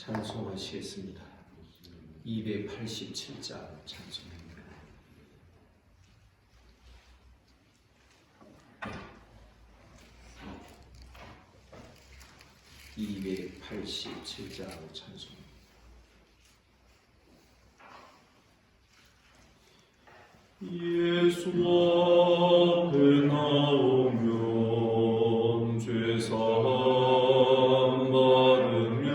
찬송하시겠습니다. 287장 찬송입니다. 찬송. 예수 앞에 나오면 죄사함 받으며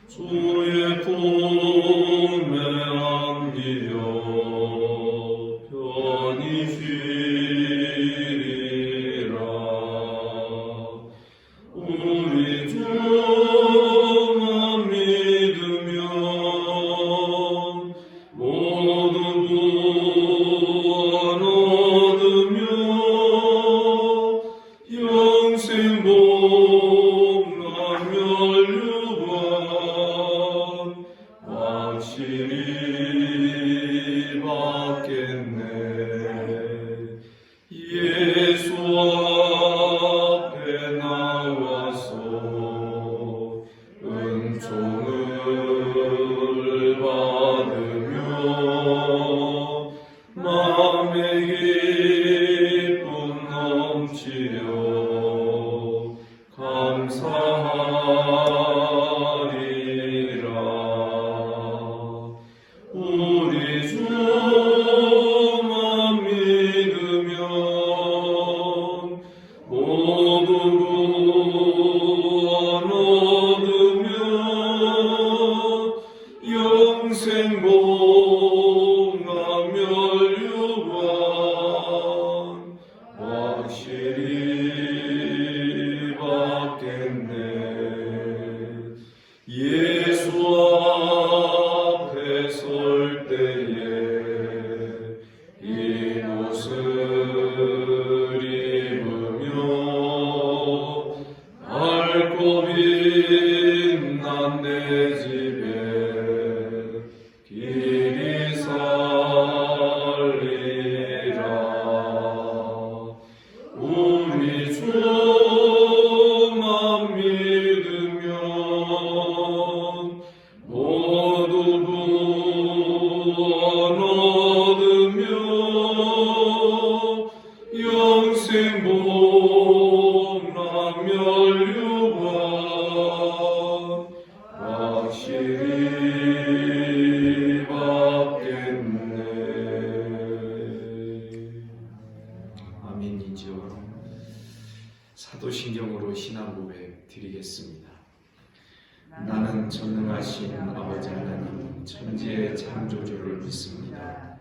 주의 품에 안기어 편히 쉬리라. 우리 주만 믿으면 모두 구원 얻으며 영생 복락 멸류관 확실히 받겠네. 예수 앞에 나와서 은총을 받으며 마음의 기쁨 넘치려 감사하리라. 우리 주만 믿으면 모두 구원 얻으며 영생 복락 멸류관 확실히 받겠네. 예수 앞에 설 때에 이 옷을 입으며 밝고 빛난 내 집에 길이 살리라. 우리 주만 믿으면 모두 구원 얻으며 영생 복락 멸류관 확실히 받겠네. 아멘이죠. 사도신경으로 신앙 고백 드리겠습니다. 나는 전능하신 아버지 하나님 천지의 창조주를 믿습니다.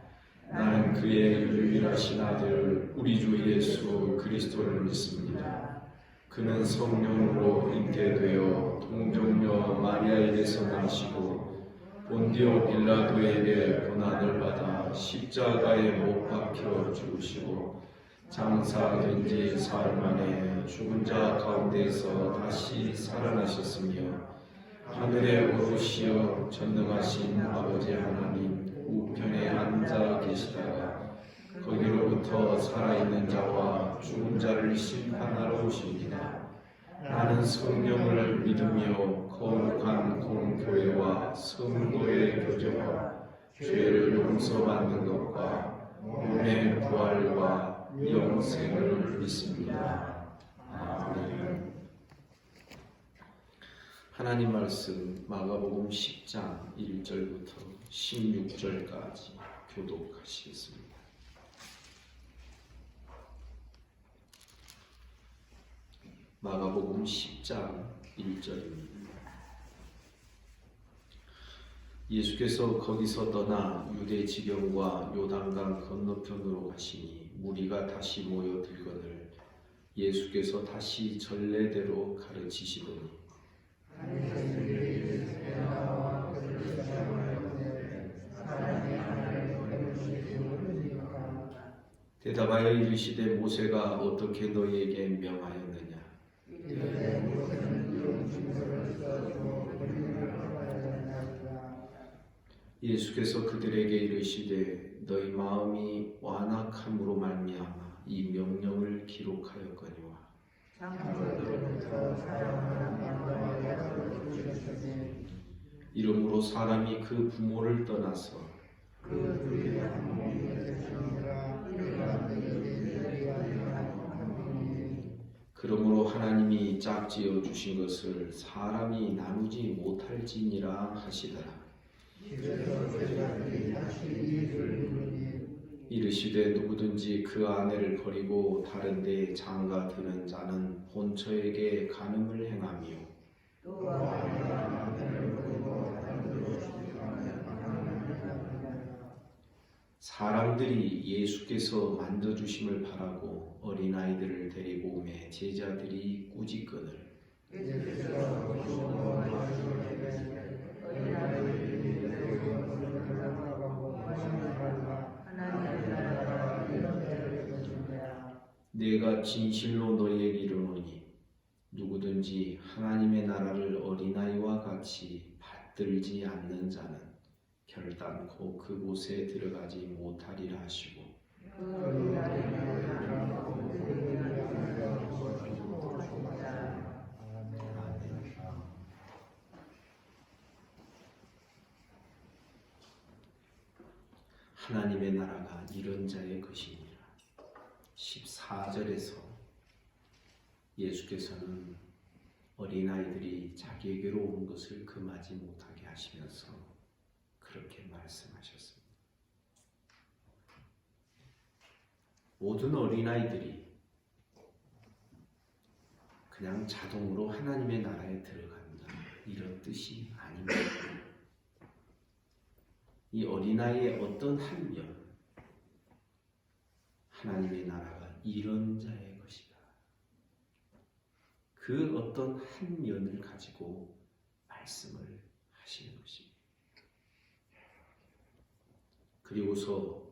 나는 그의 유일하신 아들 우리 주 예수 그리스도를 믿습니다. 그는 성령으로 잉태되어 동정녀 마리아에게서 나시고 본디오 빌라도에게 고난을 받아 십자가에 못 박혀 죽으시고 장사된 지 사흘 만에 죽은 자 가운데서 다시 살아나셨으며 하늘에 오르시어 전능하신 아버지 하나님 우편에 앉아 계시다가 거기로부터 살아있는 자와 죽은 자를 심판하러 오십니다. 나는 성령을 믿으며 거룩한 공교회와 성도의 교제와 죄를 용서받는 것과 몸의 부활과 영생을 믿습니다. 아멘. 하나님 말씀 마가복음 10장 1절부터 16절까지 교독하시겠습니다. 마가복음 10장 1절입니다. 예수께서 거기서 떠나 유대 지경과 요단강 건너편으로 가시니 무리가 다시 모여들거늘 예수께서 다시 전례대로 가르치시더니 대답하여 이르시되 모세가 어떻게 너희에게 명하였느냐? 예수께서 그들에게 이르시되 너희 마음이 완악함으로 말미암아 이 명령을 기록하였거니와 이러므로 사람이 그 부모를 떠나서 그러므로 하나님이 짝지어 주신 것을 사람이 나누지 못할지니라 하시더라. 이르시되 누구든지 그 아내를 버리고 다른 데 장가 드는 자는 본처에게 간음을 행하며 사람들이 예수께서 만져주심을 바라고 어린아이들을 데리고 오매 제자들이 꾸짖거늘 내가 진실로 너희에게 이르노니 누구든지 하나님의 나라를 어린아이와 같이 받들지 않는 자는 결단코 그곳에 들어가지 못하리라 하시고 하나님의 나라가 이런 자의 것이니라. 14절에서 예수께서는 어린아이들이 자기에게로 온 것을 금하지 못하게 하시면서 그렇게 말씀하셨습니다. 모든 어린아이들이 그냥 자동으로 하나님의 나라에 들어간다, 이런 뜻이 아닙니다. 이 어린아이의 어떤 한 면, 하나님의 나라가 이런 자의 것이다, 그 어떤 한 면을 가지고 말씀을 하시는 것입니다. 그리고서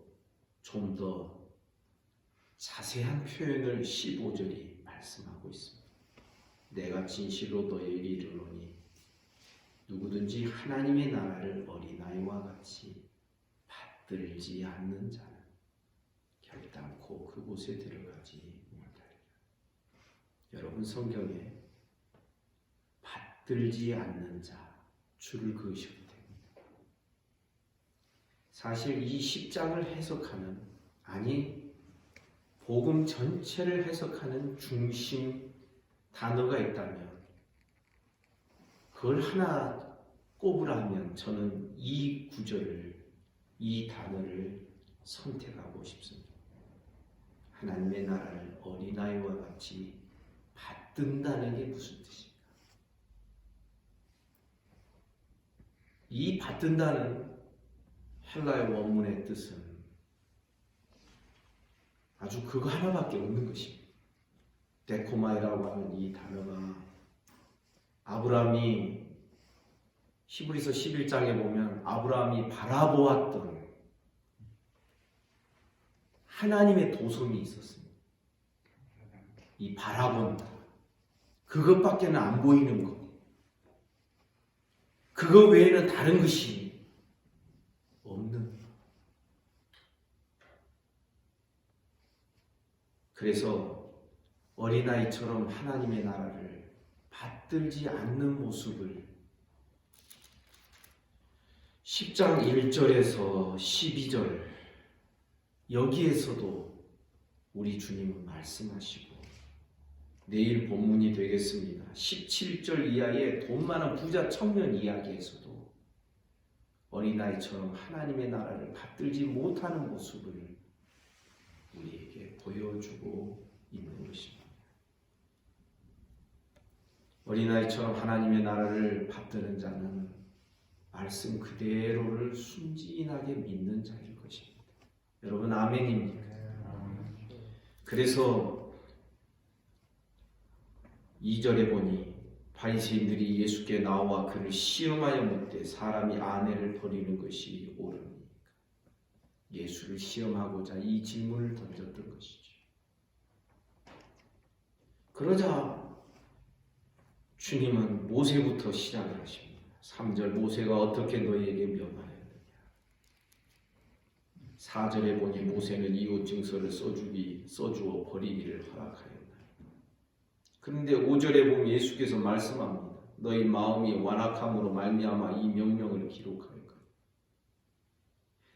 좀 더 자세한 표현을 15절이 말씀하고 있습니다. 내가 진실로 너희에게 이르노니 누구든지 하나님의 나라를 어린아이와 같이 받들지 않는 자는 결단코 그곳에 들어가지 못하리라. 여러분, 성경에 받들지 않는 자 줄을 그으셔도 됩니다. 사실 이 10장을 해석하는, 아니 복음 전체를 해석하는 중심 단어가 있다면 그걸 하나 꼽으라면 저는 이 구절을, 이 단어를 선택하고 싶습니다. 하나님의 나라를 어린아이와 같이 받든다는 게 무슨 뜻입니까? 이 받든다는 헬라의 원문의 뜻은 아주 그거 하나밖에 없는 것입니다. 데코마이라고 하는 이 단어가 아브라함이 히브리서 11장에 보면 아브라함이 바라보았던 하나님의 도성이 있었습니다. 이 바라본다, 그것밖에는 안 보이는 것, 그거 외에는 다른 것이 없는 것. 그래서 어린아이처럼 하나님의 나라를 받들지 않는 모습을 10장 1절에서 12절 여기에서도 우리 주님은 말씀하시고, 내일 본문이 되겠습니다. 17절 이하의 돈 많은 부자 청년 이야기에서도 어린아이처럼 하나님의 나라를 받들지 못하는 모습을 우리에게 보여주고 있는 것입니다. 어린아이처럼 하나님의 나라를 받드는 자는 말씀 그대로를 순진하게 믿는 자일 것입니다. 여러분, 아멘입니까? 그래서 2절에 보니 바리새인들이 예수께 나와 그를 시험하여 묻되 사람이 아내를 버리는 것이 옳으니까. 예수를 시험하고자 이 질문을 던졌던 것이죠. 그러자 주님은 모세부터 시작을 하십니다. 3절 모세가 어떻게 너희에게 명하였느냐. 4절에 보니 모세는 이웃 증서를 써주어 버리기를 허락하였나니. 그런데 5절에 보면 예수께서 말씀합니다. 너희 마음이 완악함으로 말미암아 이 명령을 기록할까?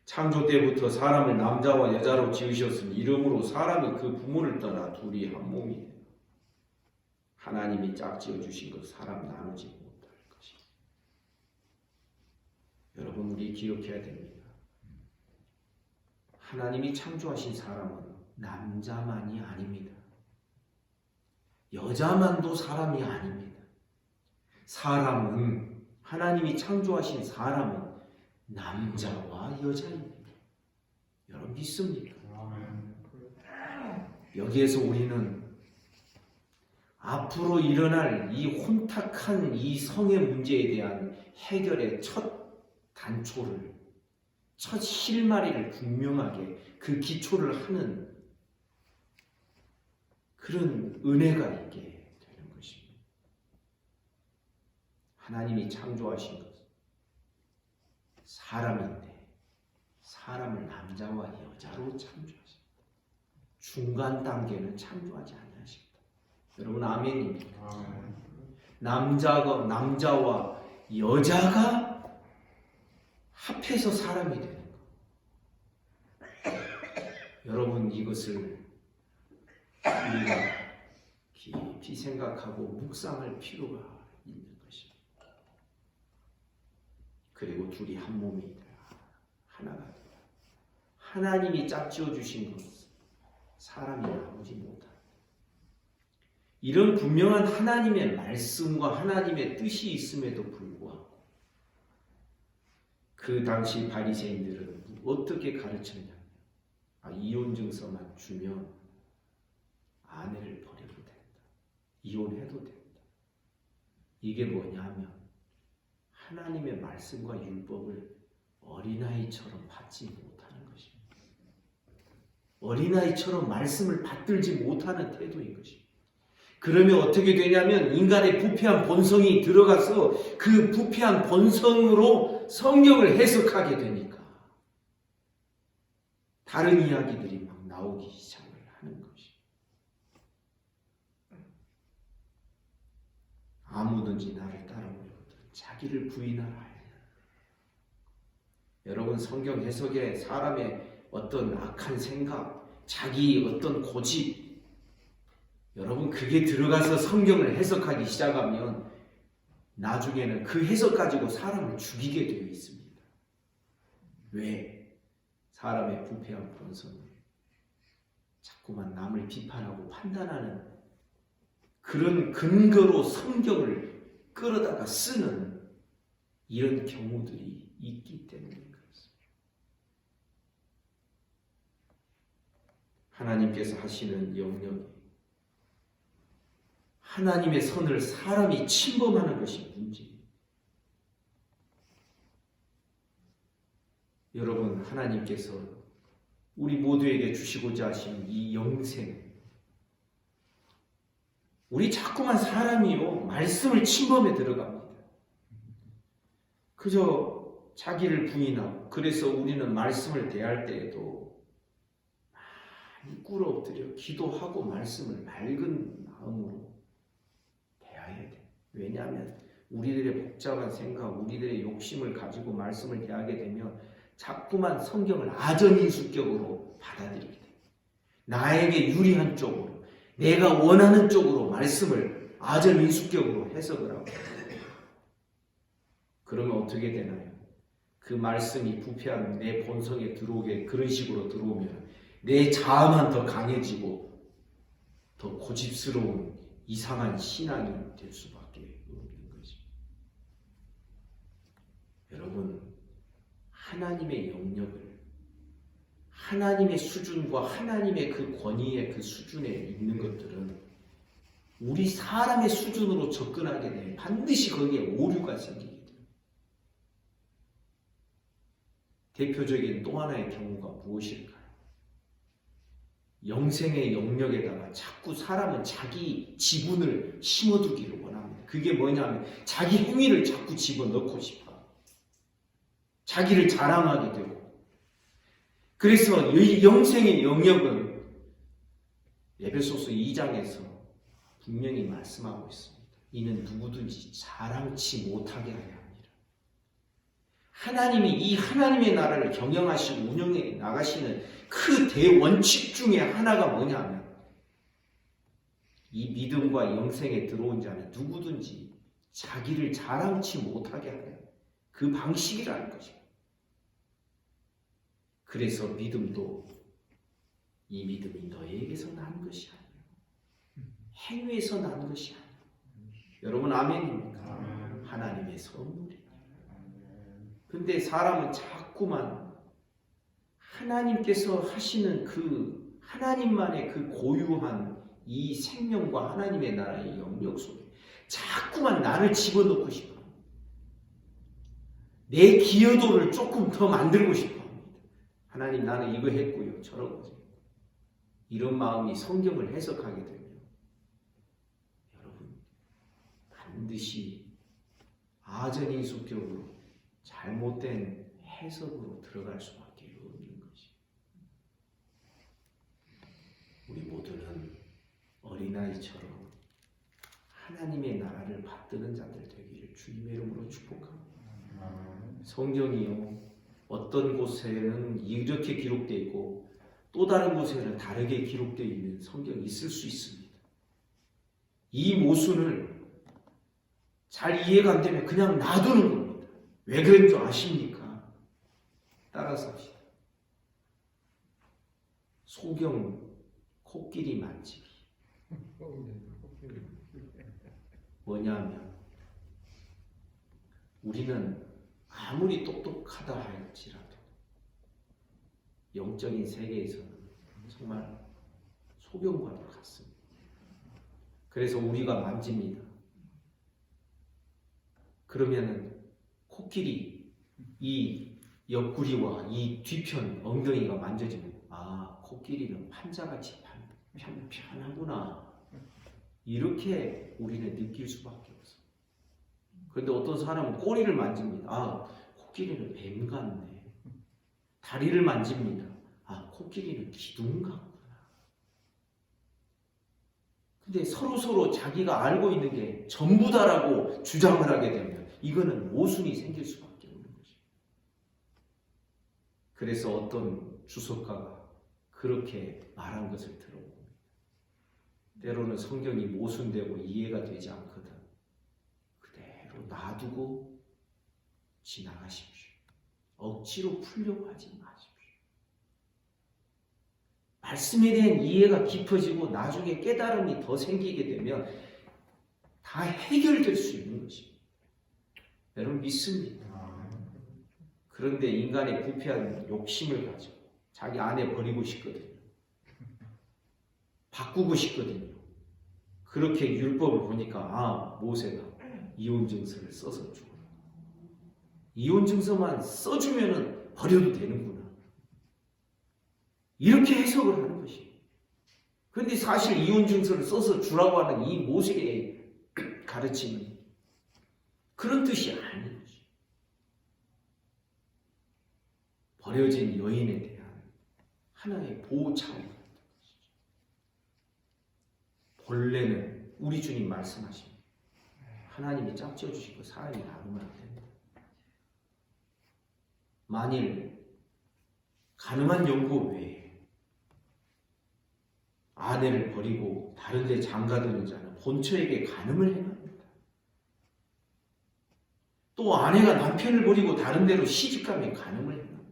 창조 때부터 사람을 남자와 여자로 지으셨으니 이러므로 사람이 그 부모를 떠나 둘이 한 몸이 된다. 하나님이 짝지어 주신 것 사람 나누지 못할 것이다. 여러분, 우리 기억해야 됩니다. 하나님이 창조하신 사람은 남자만이 아닙니다. 여자만도 사람이 아닙니다. 사람은, 하나님이 창조하신 사람은 남자와 여자입니다. 여러분 믿습니까? 여기에서 우리는 앞으로 일어날 이 혼탁한 이 성의 문제에 대한 해결의 첫 단초를, 첫 실마리를 분명하게 그 기초를 하는 그런 은혜가 있게 되는 것입니다. 하나님이 창조하신 것은 사람인데 사람을 남자와 여자로 창조하십니다. 중간 단계는 창조하지 않으십니다. 여러분 아멘입니다. 남자와 여자가 합해서 사람이 되는 것. 여러분 이것을 우리가 깊이 생각하고 묵상할 필요가 있는 것입니다. 그리고 둘이 한 몸이 되라. 하나가 되라. 하나님이 짝지어 주신 것 사람이 나오지 못한다. 이런 분명한 하나님의 말씀과 하나님의 뜻이 있음에도 불구하고 그 당시 바리새인들은 어떻게 가르쳤냐면 이혼 증서만 주면 아내를 버려도 된다. 이혼해도 된다. 이게 뭐냐면 하나님의 말씀과 율법을 어린아이처럼 받지 못하는 것입니다. 어린아이처럼 말씀을 받들지 못하는 태도인 것입니다. 그러면 어떻게 되냐면 인간의 부패한 본성이 들어가서 그 부패한 본성으로 성경을 해석하게 되니까 다른 이야기들이 막 나오기 시작을 하는 것입니다. 아무든지 나를 따라오려거든 자기를 부인하라 하였느니라. 여러분 성경 해석에 사람의 어떤 악한 생각, 자기 어떤 고집, 여러분 그게 들어가서 성경을 해석하기 시작하면 나중에는 그 해석 가지고 사람을 죽이게 되어 있습니다. 왜? 사람의 부패한 본성을 자꾸만 남을 비판하고 판단하는 그런 근거로 성경을 끌어다가 쓰는 이런 경우들이 있기 때문인 그렇습니다. 하나님께서 하시는 영역이 하나님의 선을 사람이 침범하는 것이 문제입니다. 여러분 하나님께서 우리 모두에게 주시고자 하신 이 영생, 우리 자꾸만 사람이요 말씀을 침범해 들어갑니다. 그저 자기를 부인하고 그래서 우리는 말씀을 대할 때에도 많이 꿇어 엎드려 기도하고 말씀을 맑은 마음으로 대해야 돼. 왜냐하면 우리들의 복잡한 생각, 우리들의 욕심을 가지고 말씀을 대하게 되면 자꾸만 성경을 아전인수격으로 받아들이게 돼. 나에게 유리한 쪽으로, 내가 원하는 쪽으로 말씀을 아전인수격으로 해석을 하고. 그러면 어떻게 되나요? 그 말씀이 부패한 내 본성에 들어오게 그런 식으로 들어오면 내 자아만 더 강해지고 더 고집스러운 이상한 신앙이 될 수밖에 없는 거죠. 여러분 하나님의 영역을 하나님의 수준과 하나님의 그 권위의 그 수준에 있는 것들은 우리 사람의 수준으로 접근하게 되면 반드시 거기에 오류가 생기게 돼요. 대표적인 또 하나의 경우가 무엇일까요? 영생의 영역에다가 자꾸 사람은 자기 지분을 심어두기를 원합니다. 그게 뭐냐면 자기 행위를 자꾸 집어넣고 싶어요. 자기를 자랑하게 되고. 그래서 이 영생의 영역은 에베소서 2장에서 분명히 말씀하고 있습니다. 이는 누구든지 자랑치 못하게 하려 합니다. 하나님이 이 하나님의 나라를 경영하시고 운영해 나가시는 그 대원칙 중에 하나가 뭐냐면 이 믿음과 영생에 들어온 자는 누구든지 자기를 자랑치 못하게 하는 그 방식이라는 것입니다. 그래서 믿음도 이 믿음이 너희에게서 난 것이 아니요 행위에서 난 것이 아니요. 여러분 아멘입니까? 하나님의 선물이에요. 근데 사람은 자꾸만 하나님께서 하시는 그 하나님만의 그 고유한 이 생명과 하나님의 나라의 영역 속에 자꾸만 나를 집어넣고 싶어 합니다. 내 기여도를 조금 더 만들고 싶어 합니다. 하나님 나는 이거 했고요. 저러고 이런 마음이 성경을 해석하게 되면 여러분 반드시 아전인수격으로 잘못된 해석으로 들어갈 수밖에 없는 것이. 우리 모두는 어린아이처럼 하나님의 나라를 받드는 자들 되기를 주님의 이름으로 축복합니다. 성경이요 어떤 곳에는 이렇게 기록되어 있고 또 다른 곳에는 다르게 기록되어 있는 성경이 있을 수 있습니다. 이 모순을 잘 이해가 안 되면 그냥 놔두는 겁니다. 왜 그런 줄 아십니까? 따라서 합시다. 소경 코끼리 만지기. 뭐냐면 우리는 아무리 똑똑하다 할지라도 영적인 세계에서는 정말 소경과도 같습니다. 그래서 우리가 만집니다. 그러면은 코끼리 이 옆구리와 이 뒤편 엉덩이가 만져지면 아 코끼리는 판자같이 편하구나 이렇게 우리는 느낄 수밖에 없어요. 그런데 어떤 사람은 꼬리를 만집니다. 아 코끼리는 뱀 같네. 다리를 만집니다. 아 코끼리는 기둥 같구나. 근데 서로 자기가 알고 있는 게 전부다라고 주장을 하게 되면 이거는 모순이 생길 수밖에 없는 것이죠. 그래서 어떤 주석가가 그렇게 말한 것을 들어봅니다. 때로는 성경이 모순되고 이해가 되지 않거든. 그대로 놔두고 지나가십시오. 억지로 풀려고 하지 마십시오. 말씀에 대한 이해가 깊어지고 나중에 깨달음이 더 생기게 되면 다 해결될 수 있는 것입니다. 여러분 믿습니다. 그런데 인간의 부패한 욕심을 가지고 자기 안에 버리고 싶거든요. 바꾸고 싶거든요. 그렇게 율법을 보니까 아 모세가 이혼증서를 써서 주고 이혼증서만 써주면 버려도 되는구나. 이렇게 해석을 하는 것이에요. 그런데 사실 이혼증서를 써서 주라고 하는 이 모세의 가르침은 그런 뜻이 아닌 것이에요. 버려진 여인에 대한 하나의 보호 차원 같은 것이죠. 본래는 우리 주님 말씀하십니다. 하나님이 짝지어 주신 거 사람이 나누면 안 된다. 만일 가늠한 영고 외에 아내를 버리고 다른 데 장가드는 자는 본처에게 간음을 행합니다. 또 아내가 남편을 버리고 다른 데로 시집가면 간음을 행합니다.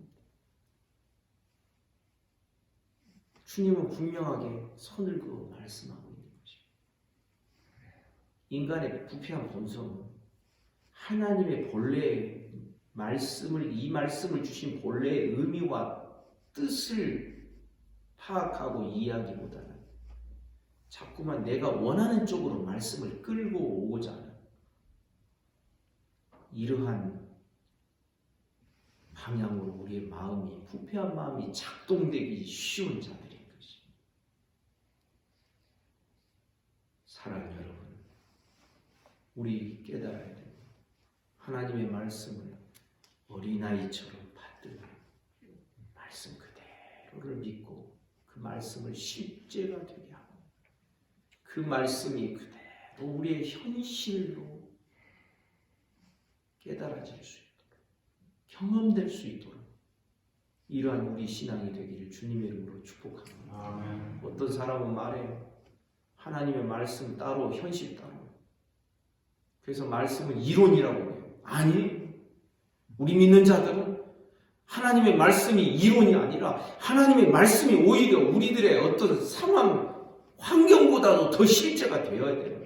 주님은 분명하게 선을 그어 말씀하고 있는 것입니다. 인간의 부패한 본성은 하나님의 본래의 이 말씀을 주신 본래의 의미와 뜻을 파악하고 이해하기보다는 자꾸만 내가 원하는 쪽으로 말씀을 끌고 오고자 하는 이러한 방향으로 우리의 마음이 부패한 마음이 작동되기 쉬운 자들인 것입니다. 사랑하는 여러분, 우리 깨달아야 됩니다. 하나님의 말씀을 어린아이처럼 받들고 말씀 그대로를 믿고 그 말씀을 실제가 되게 하고 그 말씀이 그대로 또 우리의 현실로 깨달아질 수 있도록, 경험될 수 있도록 이러한 우리 신앙이 되기를 주님의 이름으로 축복합니다. 아멘. 어떤 사람은 말해요. 하나님의 말씀 따로 현실 따로. 그래서 말씀은 이론이라고 해요. 아니, 우리 믿는 자들은 하나님의 말씀이 이론이 아니라 하나님의 말씀이 오히려 우리들의 어떤 상황, 환경보다도 더 실제가 되어야 돼요.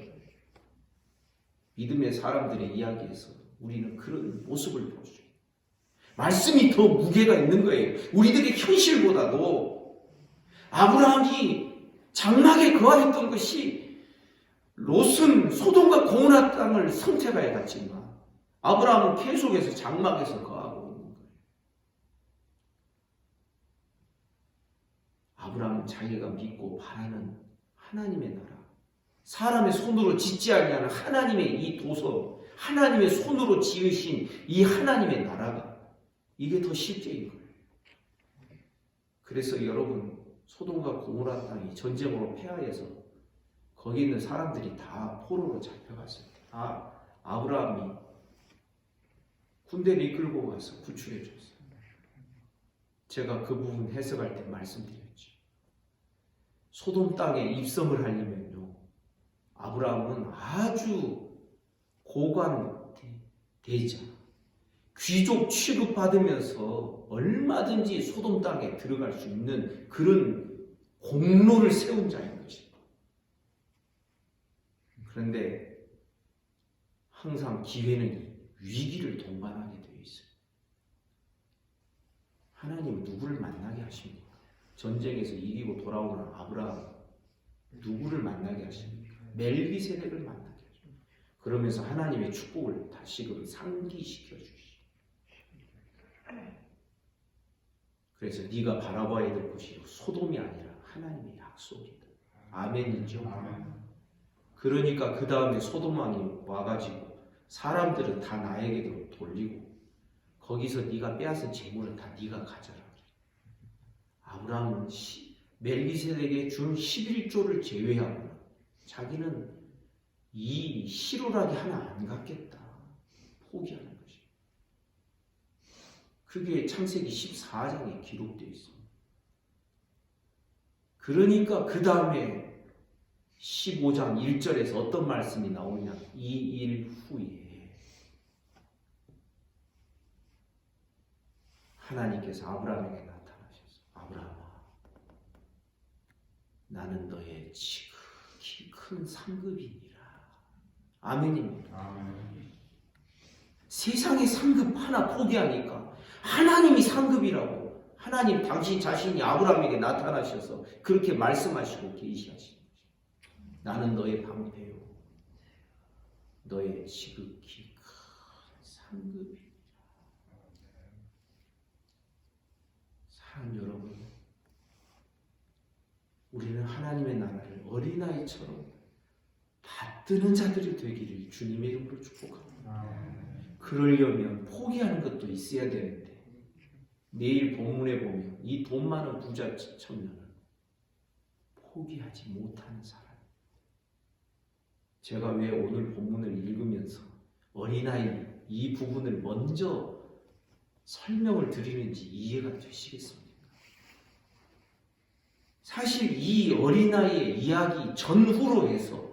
믿음의 사람들의 이야기에서 우리는 그런 모습을 볼 수 있어요. 말씀이 더 무게가 있는 거예요. 우리들의 현실보다도. 아브라함이 장막에 거하였던 것이 롯은 소돔과 고모라 땅을 선택하여 갔지만 아브라함은 계속해서 장막에서 거하고 있는 거예요. 아브라함은 자기가 믿고 바라는 하나님의 나라, 사람의 손으로 짓지 아니하는 하나님의 이 도서, 하나님의 손으로 지으신 이 하나님의 나라가 이게 더 실제인 거예요. 그래서 여러분, 소돔과 고모라 땅이 전쟁으로 패하여서 거기 있는 사람들이 다 포로로 잡혀갔어요. 다 아브라함이 군대를 이끌고 가서 구출해 줬어요. 제가 그 부분 해석할 때 말씀드렸죠. 소돔 땅에 입성을 하려면요, 아브라함은 아주 고관 대자, 귀족 취급받으면서 얼마든지 소돔 땅에 들어갈 수 있는 그런 공로를 세운 자인 것입니다. 그런데 항상 기회는 위기를 동반하게 되어 있어요. 하나님은 누구를 만나게 하십니까? 전쟁에서 이기고 돌아오는 아브라함, 누구를 만나게 하십니까? 멜기세덱을 만나게 하십니다. 그러면서 하나님의 축복을 다시금 상기시켜 주시죠. 그래서 네가 바라봐야 될 곳이 소돔이 아니라 하나님의 약속이다. 아멘이죠. 아멘. 그러니까 그 다음에 소돔 왕이 와가지고 사람들은 다 나에게로 돌리고 거기서 네가 빼앗은 재물을 다 네가 가져라. 아브라함은 멜기세덱에게 준 11조를 제외하고 자기는 이 시로라기 하나 안 갖겠다. 포기하는 것이. 그게 창세기 14장에 기록되어 있습니다. 그러니까 그 다음에 15장 1절에서 어떤 말씀이 나오냐. 이 일 후에 하나님께서 아브라함에게 나타나셔서 아브라함아, 나는 너의 지극히 큰 상급이니라. 아멘입니다. 아멘. 세상의 상급 하나 포기하니까 하나님이 상급이라고, 하나님 당신 자신이 아브라함에게 나타나셔서 그렇게 말씀하시고 계시하신 거죠. 나는 너의 방패요, 너의 지극히 큰 상급이니라. 사랑 여러분, 우리는 하나님의 나라를 어린아이처럼 받드는 자들이 되기를 주님의 이름으로 축복합니다. 그러려면 포기하는 것도 있어야 되는데, 내일 본문에 보면 이 돈 많은 부자 청년은 포기하지 못하는 사람. 제가 왜 오늘 본문을 읽으면서 어린아이 이 부분을 먼저 설명을 드리는지 이해가 되시겠습니까? 사실 이 어린아이의 이야기 전후로 해서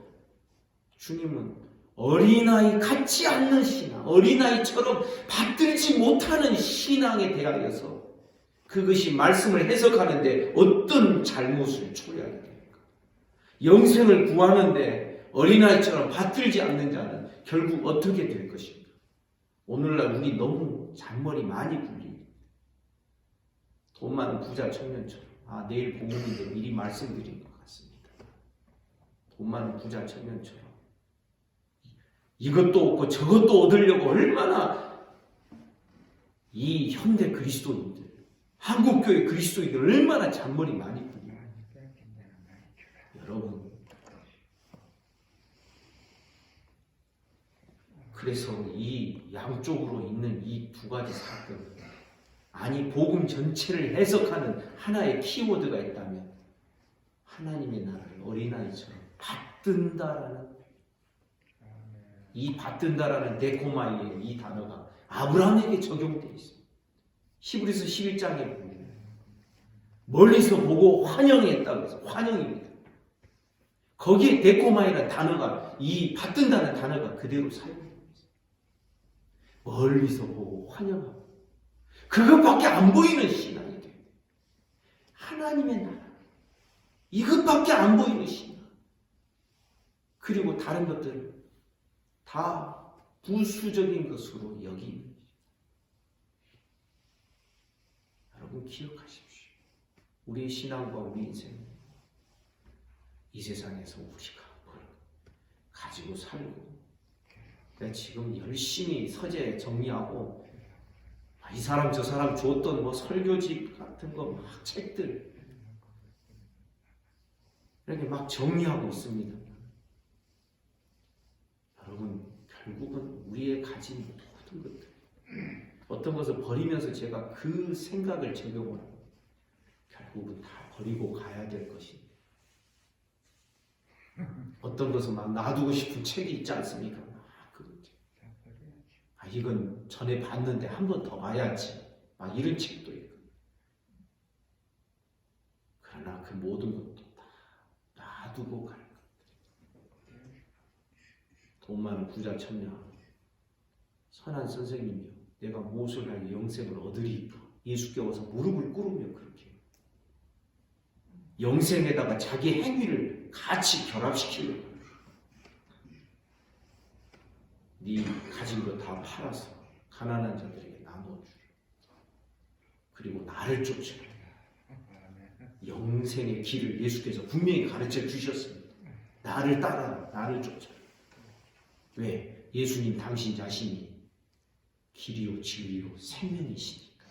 주님은 어린아이 같지 않는 신앙, 어린아이처럼 받들지 못하는 신앙에 대하여서 그것이 말씀을 해석하는데 어떤 잘못을 초래하게 됩니까? 영생을 구하는데 어린아이처럼 받들지 않는 자는 결국 어떻게 될 것입니까? 오늘날 우리 너무 잔머리 많이 굴립니다. 돈 많은 부자 청년처럼. 내일 본문인데 미리 말씀드린 것 같습니다. 돈 많은 부자 청년처럼 이것도 얻고 저것도 얻으려고 얼마나 이 현대 그리스도인들, 한국교회 그리스도인들 얼마나 잔머리 많이 굴려요. 여러분, 그래서 이 양쪽으로 있는 이 두 가지 사건, 아니 복음 전체를 해석하는 하나의 키워드가 있다면 하나님의 나라를 어린아이처럼 받든다라는 이 받든다라는 데코마이의 이 단어가 아브라함에게 적용되어 있습니다. 히브리서 11장에 보면 멀리서 보고 환영했다고 해서 환영입니다. 거기에 데코마이라는 단어가 이 받든다는 단어가 그대로 사용됩니다. 멀리서 보고 환영하고 그것밖에 안 보이는 신앙이 돼요. 하나님의 나라 이것밖에 안 보이는 신앙. 그리고 다른 것들은 다 부수적인 것으로 여기는 거죠. 여러분 기억하십시오. 우리의 신앙과 우리 인생은 이 세상에서 우리가 뭘 가지고 살고 내가 지금 열심히 서재 정리하고 이 사람 저 사람 줬던 뭐 설교집 같은 거 막 책들 이렇게 막 정리하고 있습니다. 여러분 결국은 우리의 가진 모든 것들 어떤 것을 버리면서 제가 그 생각을 적용을 하고 결국은 다 버리고 가야 될 것입니다. 어떤 것은 막 놔두고 싶은 책이 있지 않습니까? 이건 전에 봤는데 한 번 더 봐야지 막 이런 책도 있고 그러나 그 모든 것도 다 놔두고 갈 것들이 돈 많은 부자 천녀 선한 선생님이요 내가 무엇을 하여 영생을 얻으리까 예수께 와서 무릎을 꿇으며 그렇게 영생에다가 자기 행위를 같이 결합시키려고 네 가진 거 다 팔아서 가난한 자들에게 나눠주라. 그리고 나를 쫓으라. 영생의 길을 예수께서 분명히 가르쳐 주셨습니다. 나를 따라라. 나를 쫓아라. 왜? 예수님 당신 자신이 길이요 진리요 생명이시니까.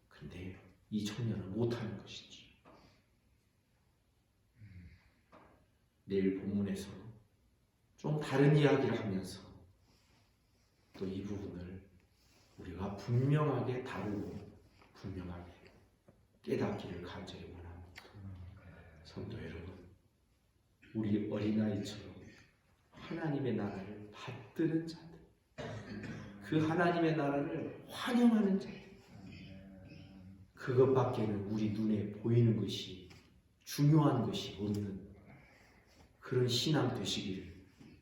그런데 이 청년은 못하는 것이지. 내일 본문에서 좀 다른 이야기를 하면서 또 이 부분을 우리가 분명하게 다루고 분명하게 깨닫기를 간절히 원합니다. 성도 여러분, 우리 어린아이처럼 하나님의 나라를 받드는 자들, 그 하나님의 나라를 환영하는 자들, 그것밖에는 우리 눈에 보이는 것이 중요한 것이 없는 그런 신앙 되시기를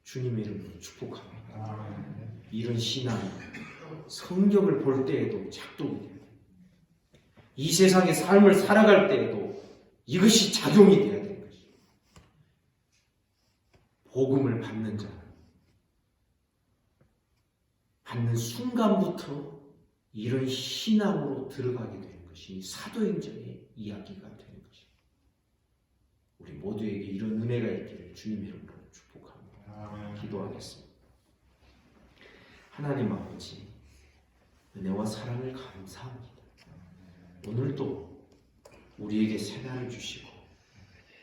주님의 이름으로 축복합니다. 이런 신앙이 성경을 볼 때에도 작동이 됩니다. 이 세상의 삶을 살아갈 때에도 이것이 작용이 되어야 되는 것입니다. 복음을 받는 자는 받는 순간부터 이런 신앙으로 들어가게 되는 것이 사도행전의 이야기가 되는 것입니다. 우리 모두에게 이런 은혜가 있기를 주님의 이름으로 축복합니다. 기도하겠습니다. 하나님 아버지, 은혜와 사랑을 감사합니다. 오늘도 우리에게 새날을 주시고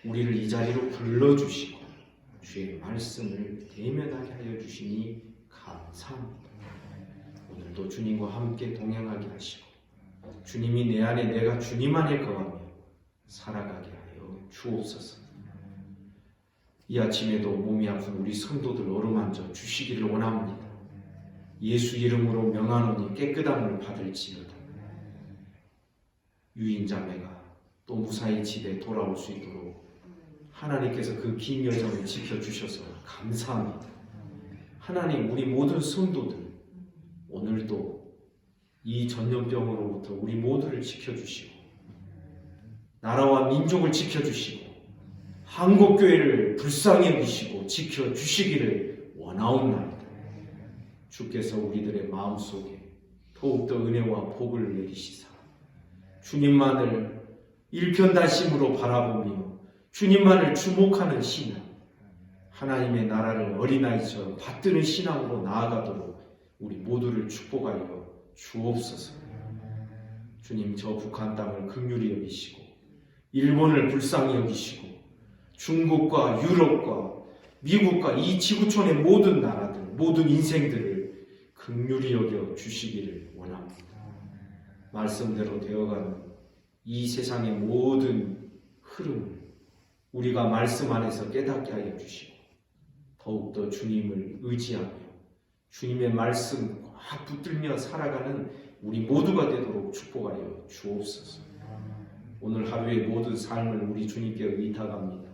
우리를 이 자리로 불러주시고 주의 말씀을 대면하게 하여 주시니 감사합니다. 오늘도 주님과 함께 동행하게 하시고 주님이 내 안에 내가 주님 안에 거하며 살아가게 하여 주옵소서. 이 아침에도 몸이 아픈 우리 성도들 어루만져 주시기를 원합니다. 예수 이름으로 명하노니 깨끗함을 받을지어다. 유인자매가 또 무사히 집에 돌아올 수 있도록 하나님께서 그 긴 여정을 지켜주셔서 감사합니다. 하나님, 우리 모든 성도들 오늘도 이 전염병으로부터 우리 모두를 지켜주시고 나라와 민족을 지켜주시고 한국교회를 불쌍히 여기시고 지켜주시기를 원하옵나이다. 주께서 우리들의 마음속에 더욱더 은혜와 복을 내리시사 주님만을 일편단심으로 바라보며 주님만을 주목하는 신앙, 하나님의 나라를 어린아이처럼 받드는 신앙으로 나아가도록 우리 모두를 축복하여 주옵소서. 주님, 저 북한 땅을 긍휼히 여기시고 일본을 불쌍히 여기시고 중국과 유럽과 미국과 이 지구촌의 모든 나라들, 모든 인생들을 긍휼히 여겨 주시기를 원합니다. 말씀대로 되어가는 이 세상의 모든 흐름을 우리가 말씀 안에서 깨닫게 하여 주시고 더욱더 주님을 의지하며 주님의 말씀 확 붙들며 살아가는 우리 모두가 되도록 축복하여 주옵소서. 오늘 하루의 모든 삶을 우리 주님께 의탁합니다.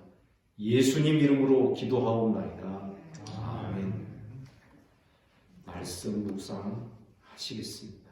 예수님 이름으로 기도하옵나이다. 아멘. 말씀 묵상하시겠습니다.